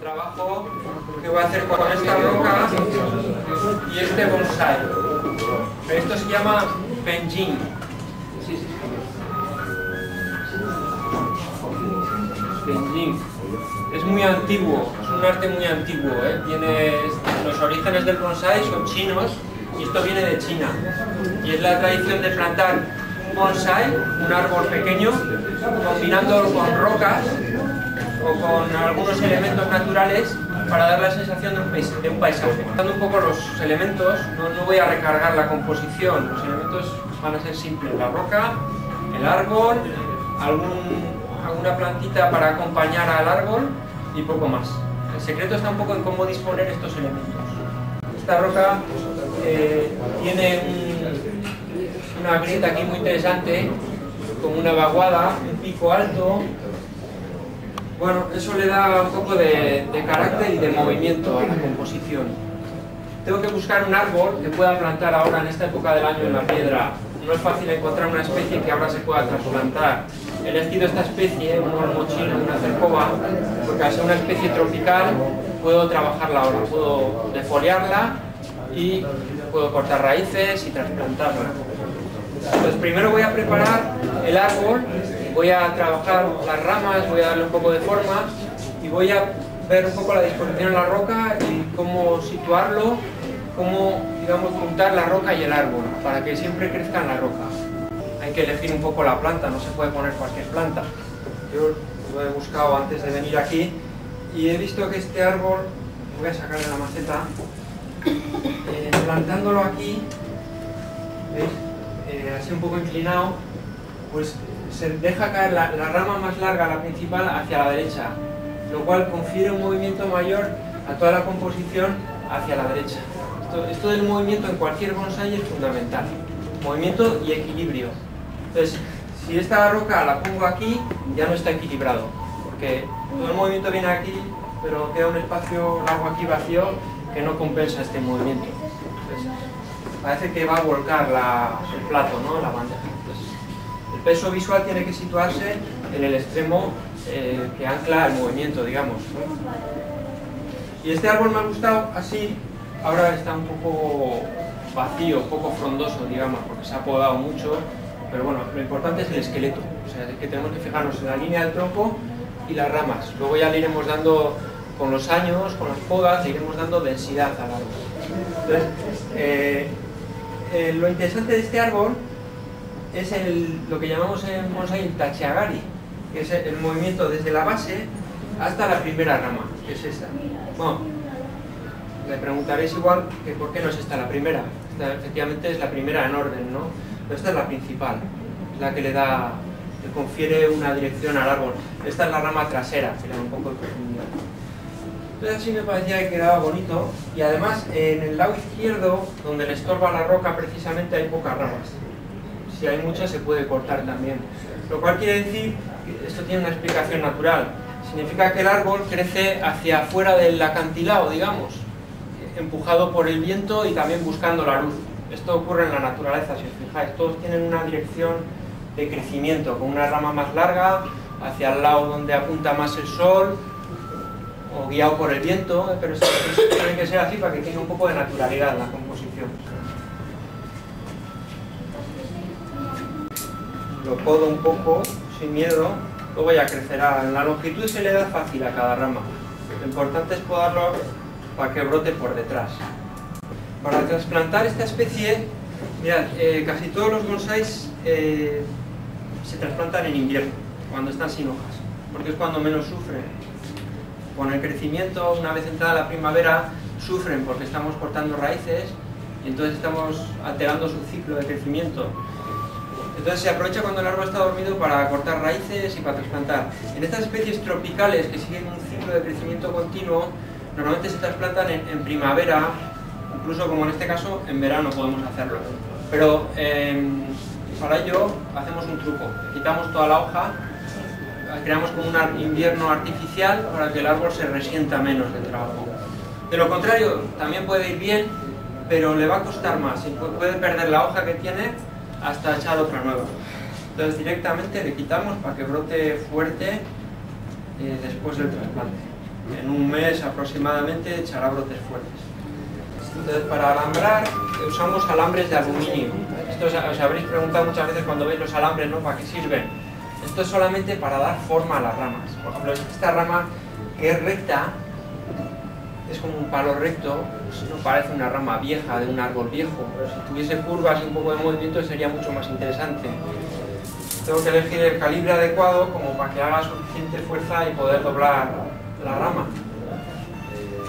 trabajo que voy a hacer con esta roca y este bonsai. Esto se llama penjing. Penjing. Es muy antiguo, es un arte muy antiguo, los orígenes del bonsai son chinos y esto viene de China. Y es la tradición de plantar un bonsai, un árbol pequeño, combinándolo con rocas o con algunos elementos naturales para dar la sensación de un paisaje. Dando un poco los elementos, no voy a recargar la composición, los elementos van a ser simples, la roca, el árbol, alguna plantita para acompañar al árbol y poco más. El secreto está un poco en cómo disponer estos elementos. Esta roca tiene una grieta aquí muy interesante, como una vaguada, un pico alto. Bueno, eso le da un poco de carácter y de movimiento a la composición. Tengo que buscar un árbol que pueda plantar ahora en esta época del año en la piedra. No es fácil encontrar una especie que ahora se pueda trasplantar. He elegido esta especie, un olmo chino, una cercoba, porque al ser una especie tropical puedo trabajarla ahora, puedo defoliarla y puedo cortar raíces y trasplantarla. Entonces primero voy a preparar el árbol, voy a trabajar las ramas, voy a darle un poco de forma y voy a ver un poco la disposición en la roca y cómo situarlo, cómo, digamos, juntar la roca y el árbol para que siempre crezca en la roca. Hay que elegir un poco la planta, no se puede poner cualquier planta. Yo lo he buscado antes de venir aquí y he visto que este árbol, voy a sacarle la maceta, plantándolo aquí, ¿veis? Así un poco inclinado, pues se deja caer la rama más larga, la principal, hacia la derecha, lo cual confiere un movimiento mayor a toda la composición hacia la derecha. Esto del movimiento en cualquier bonsai es fundamental, movimiento y equilibrio. Entonces, si esta roca la pongo aquí, ya no está equilibrado, porque todo el movimiento viene aquí, pero queda un espacio largo aquí vacío que no compensa este movimiento. Entonces, parece que va a volcar el plato, ¿no? La bandeja. Entonces, el peso visual tiene que situarse en el extremo que ancla el movimiento, digamos. Y este árbol me ha gustado así, ahora está un poco vacío, un poco frondoso, digamos, porque se ha podado mucho, pero bueno, lo importante es el esqueleto, o sea, es que tenemos que fijarnos en la línea del tronco y las ramas. Luego ya le iremos dando, con los años, con las podas, le iremos dando densidad al árbol. Entonces, lo interesante de este árbol es lo que llamamos en bonsai el tachiagari, que es el movimiento desde la base hasta la primera rama, que es esta. Bueno, me preguntaréis igual que por qué no es esta la primera. Esta efectivamente es la primera en orden, ¿no? Pero esta es la principal, es la que le confiere una dirección al árbol. Esta es la rama trasera, que le da un poco de profundidad. Entonces así me parecía que quedaba bonito, y además en el lado izquierdo, donde le estorba la roca, precisamente hay pocas ramas. Si hay muchas se puede cortar también. Lo cual quiere decir que esto tiene una explicación natural. Significa que el árbol crece hacia afuera del acantilado, digamos, empujado por el viento y también buscando la luz. Esto ocurre en la naturaleza, si os fijáis. Todos tienen una dirección de crecimiento, con una rama más larga, hacia el lado donde apunta más el sol, o guiado por el viento, pero tiene que ser así para que tenga un poco de naturalidad en la composición. Lo podo un poco, sin miedo, luego ya crecerá. En la longitud se le da fácil a cada rama. Lo importante es podarlo para que brote por detrás. Para trasplantar esta especie, mirad, casi todos los bonsáis se trasplantan en invierno, cuando están sin hojas, porque es cuando menos sufren. Con el crecimiento, una vez entrada la primavera, sufren porque estamos cortando raíces y entonces estamos alterando su ciclo de crecimiento. Entonces se aprovecha cuando el árbol está dormido para cortar raíces y para trasplantar. En estas especies tropicales que siguen un ciclo de crecimiento continuo, normalmente se trasplantan en primavera, incluso como en este caso, en verano podemos hacerlo. Pero para ello hacemos un truco, quitamos toda la hoja, creamos como un invierno artificial para que el árbol se resienta menos del trabajo. De lo contrario, también puede ir bien, pero le va a costar más y puede perder la hoja que tiene hasta echar otra nueva. Entonces directamente le quitamos para que brote fuerte después del trasplante. en un mes aproximadamente echará brotes fuertes. Entonces, para alambrar usamos alambres de aluminio. Esto os habréis preguntado muchas veces cuando veis los alambres, ¿no? ¿Para qué sirven? Esto es solamente para dar forma a las ramas. Por ejemplo, esta rama que es recta, es como un palo recto, no parece una rama vieja de un árbol viejo, pero si tuviese curvas y un poco de movimiento sería mucho más interesante. Tengo que elegir el calibre adecuado como para que haga suficiente fuerza y poder doblar la rama.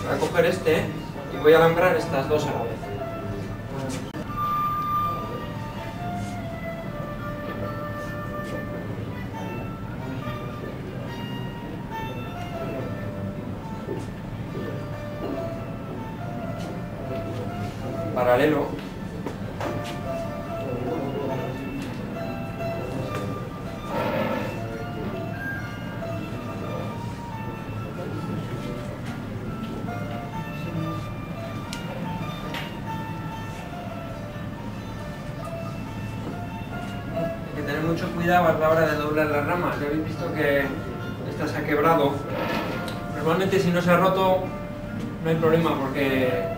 Voy a coger este y voy a alambrar estas dos a la vez. Paralelo. Hay que tener mucho cuidado a la hora de doblar las ramas. Ya habéis visto que esta se ha quebrado. Normalmente si no se ha roto no hay problema porque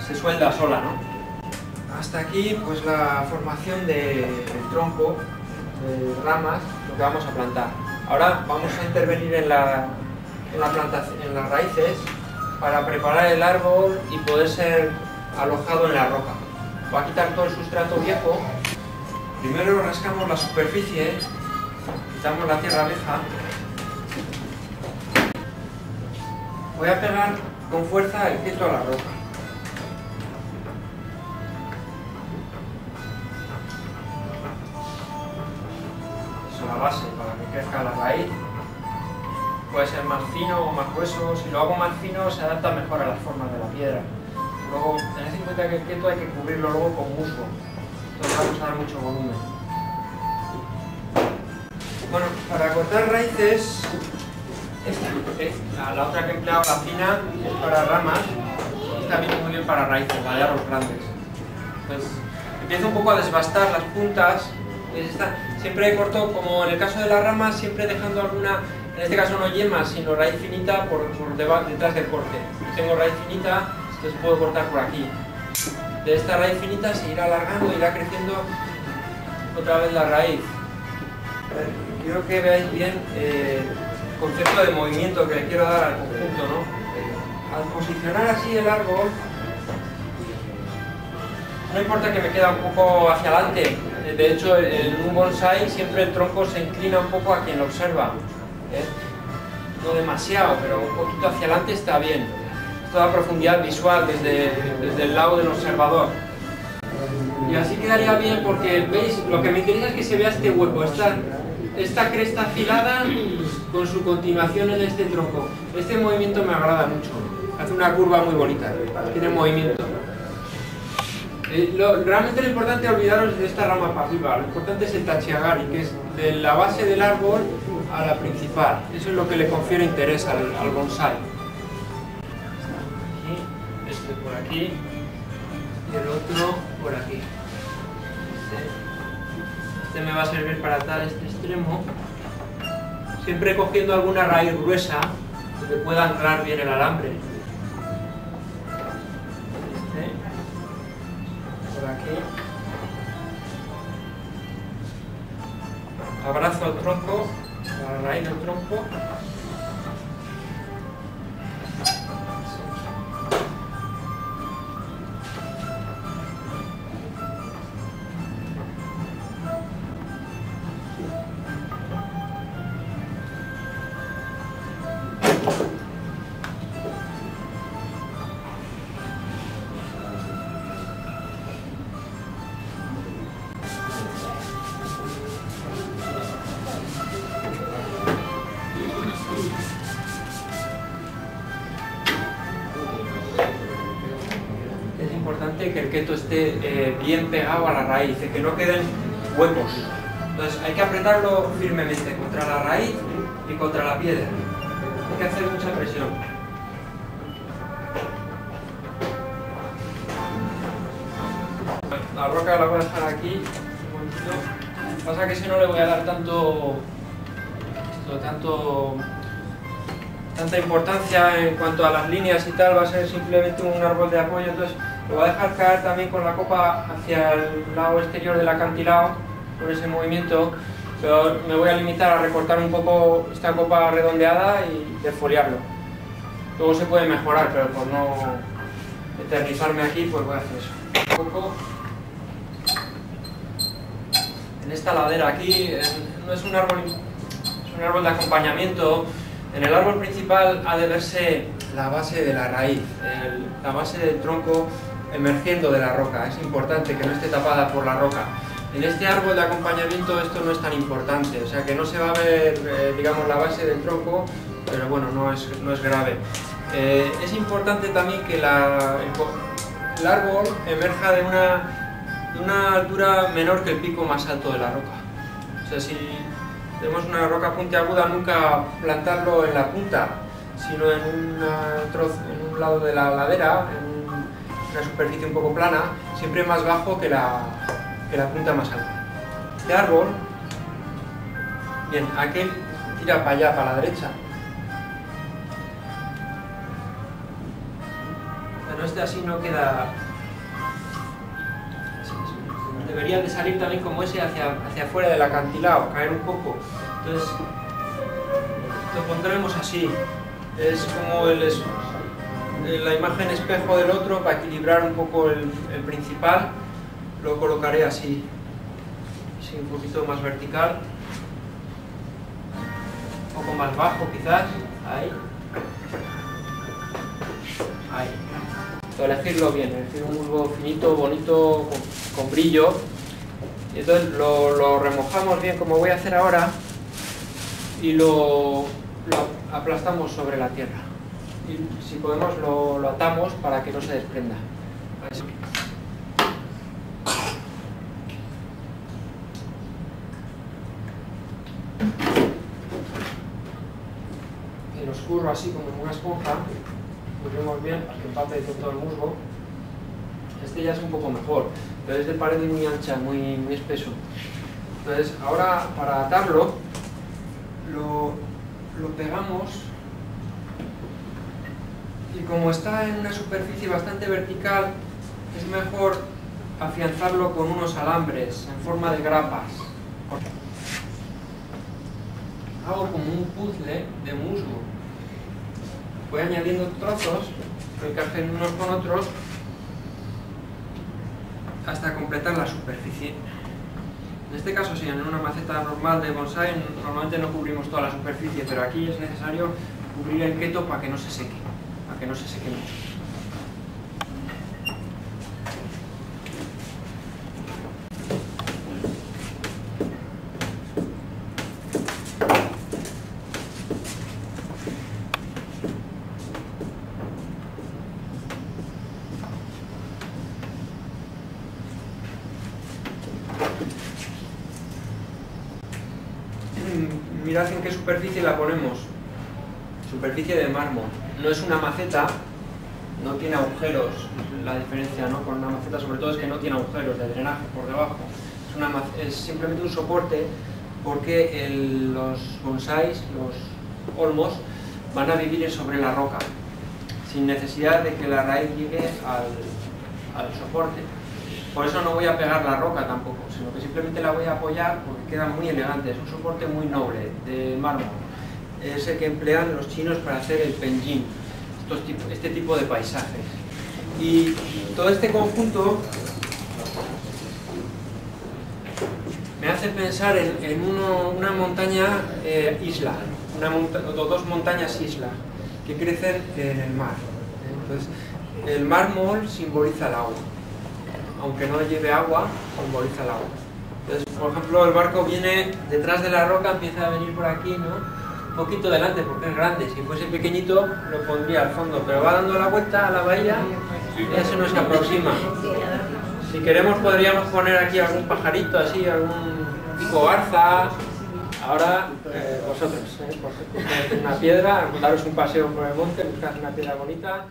se suelda sola, ¿no? Hasta aquí pues la formación del tronco, de ramas, lo que vamos a plantar. Ahora vamos a intervenir en la plantación, en las raíces, para preparar el árbol y poder ser alojado en la roca. Voy a quitar todo el sustrato viejo. Primero rascamos la superficie, quitamos la tierra vieja. Voy a pegar con fuerza el queso a la roca. La base para que crezca la raíz. Puede ser más fino o más grueso. Si lo hago más fino se adapta mejor a las formas de la piedra. Luego tened en cuenta que el queso hay que cubrirlo luego con musgo, entonces vamos a dar mucho volumen. Bueno, para cortar raíces, la otra que he empleado, la fina, es para ramas. Esta viene muy bien para raíces, la de árboles grandes. Entonces empiezo un poco a desbastar las puntas. Siempre corto, como en el caso de las ramas, siempre dejando alguna, en este caso no yema, sino raíz finita por detrás del corte. Tengo raíz finita, entonces puedo cortar por aquí. De esta raíz finita se irá alargando, irá creciendo otra vez la raíz. Quiero que veáis bien el concepto de movimiento que le quiero dar al conjunto, ¿no? Al posicionar así el árbol, no importa que me quede un poco hacia adelante. De hecho, en un bonsai siempre el tronco se inclina un poco a quien lo observa. No demasiado, pero un poquito hacia adelante está bien. Toda profundidad visual desde el lado del observador. Y así quedaría bien porque, ¿veis? Lo que me interesa es que se vea este hueco, esta cresta afilada con su continuación en este tronco. Este movimiento me agrada mucho. Hace una curva muy bonita, tiene movimiento. Realmente lo importante es olvidaros de esta rama pasiva. Lo importante es el tachiagari, que es de la base del árbol a la principal. Eso es lo que le confiere interés al bonsai. Este por aquí y el otro por aquí. Este me va a servir para atar este extremo, siempre cogiendo alguna raíz gruesa donde pueda anclar bien el alambre. Por aquí. Abrazo el tronco, la raíz del tronco. Que el keto esté bien pegado a la raíz, que no queden huecos. Entonces hay que apretarlo firmemente contra la raíz y contra la piedra. Hay que hacer mucha presión. La roca la voy a dejar aquí un momentito. Pasa que si no le voy a dar tanto tanta importancia en cuanto a las líneas y tal, va a ser simplemente un árbol de apoyo, entonces lo voy a dejar caer también con la copa hacia el lado exterior del acantilado, con ese movimiento, pero me voy a limitar a recortar un poco esta copa redondeada y defoliarlo. Luego se puede mejorar, pero por no eternizarme aquí, pues voy a hacer eso. Un poco en esta ladera aquí, no es un árbol, es un árbol de acompañamiento. En el árbol principal ha de verse la base de la raíz, la base del tronco emergiendo de la roca. Es importante que no esté tapada por la roca. En este árbol de acompañamiento esto no es tan importante, o sea que no se va a ver, digamos, la base del tronco, pero bueno, no es grave. Es importante también que el árbol emerja de una altura menor que el pico más alto de la roca. O sea, si tenemos una roca puntiaguda, nunca plantarlo en la punta, sino en un lado de la ladera, en una superficie un poco plana, siempre más bajo que la punta más alta. Este árbol, bien, aquel tira para allá, para la derecha. Pero este así no queda. Debería de salir también como ese hacia afuera del acantilado, caer un poco. Entonces lo pondremos así. Es como la imagen espejo del otro, para equilibrar un poco el principal. Lo colocaré así, un poquito más vertical, un poco más bajo quizás, ahí. Elegirlo bien, elegir un musgo finito, bonito, con brillo, y entonces lo remojamos bien como voy a hacer ahora y lo aplastamos sobre la tierra, y si podemos lo atamos para que no se desprenda. Así. Y lo escurro así como en una esponja. Escurrimos bien para que empape con todo el musgo. Este ya es un poco mejor, pero es de pared muy ancha, muy espeso. Entonces ahora para atarlo lo pegamos, y como está en una superficie bastante vertical, es mejor afianzarlo con unos alambres en forma de grapas. Hago como un puzzle de musgo. Voy añadiendo trozos que encajen unos con otros hasta completar la superficie. En este caso, si en una maceta normal de bonsái normalmente no cubrimos toda la superficie, pero aquí es necesario cubrir el keto para que no se seque, mucho. Mirad en qué superficie la ponemos. Superficie de mármol. No es una maceta, no tiene agujeros. La diferencia, ¿no?, con una maceta sobre todo es que no tiene agujeros de drenaje por debajo. Es simplemente un soporte, porque los bonsáis, los olmos, van a vivir sobre la roca, sin necesidad de que la raíz llegue al soporte. Por eso no voy a pegar la roca tampoco, sino que simplemente la voy a apoyar porque queda muy elegante. Es un soporte muy noble, de mármol. Es el que emplean los chinos para hacer el penjin, este tipo de paisajes. Y todo este conjunto me hace pensar en una montaña isla, dos montañas isla, que crecen en el mar. Entonces, el mármol simboliza el agua. Aunque no lleve agua, simboliza el agua. Entonces, por ejemplo, el barco viene detrás de la roca, empieza a venir por aquí, ¿no?, un poquito delante porque es grande. Si fuese pequeñito lo pondría al fondo, pero va dando la vuelta a la bahía y ya se nos aproxima. Si queremos podríamos poner aquí algún pajarito así, algún tipo garza. Ahora vosotros, coger una piedra, daros un paseo por el monte, buscar una piedra bonita.